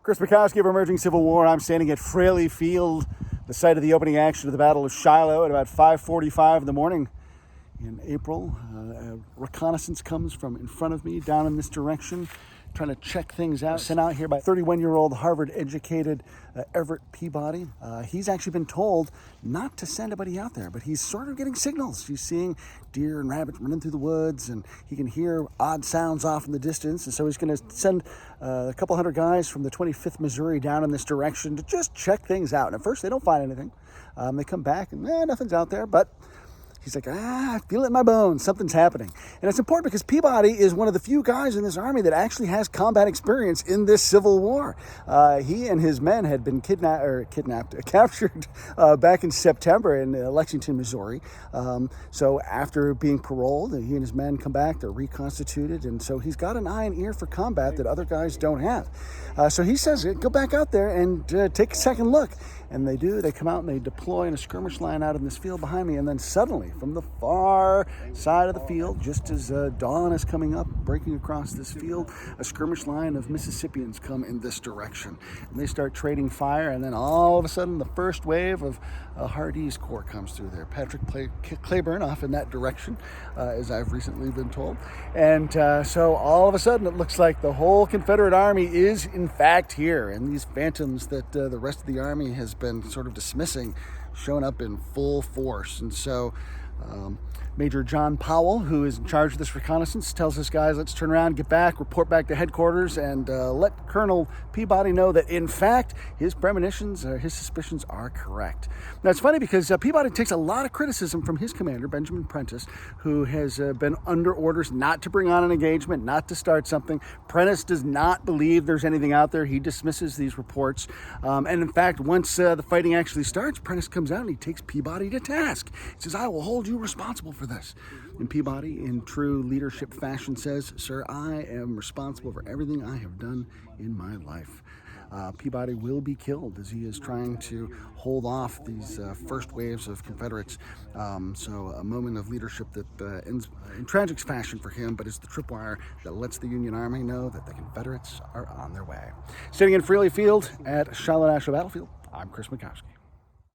Chris Mackowski of Emerging Civil War. I'm standing at Fraley Field, the site of the opening action of the Battle of Shiloh at about 5:45 in the morning in April. A reconnaissance comes from in front of me down in this direction, trying to check things out. Sent out here by 31-year-old Harvard-educated Everett Peabody. He's actually been told not to send anybody out there, but he's sort of getting signals. He's seeing deer and rabbits running through the woods, and he can hear odd sounds off in the distance. And so he's going to send a couple hundred guys from the 25th Missouri down in this direction to just check things out. And at first, they don't find anything. They come back, and nothing's out there, but he's like, I feel it in my bones. Something's happening. And it's important because Peabody is one of the few guys in this army that actually has combat experience in this Civil War. He and his men had been captured back in September in Lexington, Missouri. So after being paroled, he and his men come back, they're reconstituted. And so he's got an eye and ear for combat that other guys don't have. So he says, go back out there and take a second look. And they do. They come out and they deploy in a skirmish line out in this field behind me. And then suddenly, from the far side of the field, just as dawn is coming up, breaking across this field, a skirmish line of Mississippians come in this direction. And they start trading fire. And then all of a sudden, the first wave of Hardee's Corps comes through there. Patrick Claiborne off in that direction, as I've recently been told. And so all of a sudden, it looks like the whole Confederate Army is, in fact, here. And these phantoms that the rest of the Army has been sort of dismissing, shown up in full force. And so Major John Powell, who is in charge of this reconnaissance, tells his guys, let's turn around, get back, report back to headquarters, and let Colonel Peabody know that, in fact, his premonitions, his suspicions are correct. Now, it's funny because Peabody takes a lot of criticism from his commander, Benjamin Prentiss, who has been under orders not to bring on an engagement, not to start something. Prentiss does not believe there's anything out there. He dismisses these reports. And in fact, once the fighting actually starts, Prentiss comes out and he takes Peabody to task. He says, I will hold you responsible for this. And Peabody, in true leadership fashion, says, sir, I am responsible for everything I have done in my life. Peabody will be killed as he is trying to hold off these first waves of Confederates. So a moment of leadership that ends in tragic fashion for him, but is the tripwire that lets the Union Army know that the Confederates are on their way. Standing in Fraley Field at Shiloh National Battlefield, I'm Chris Mackowski.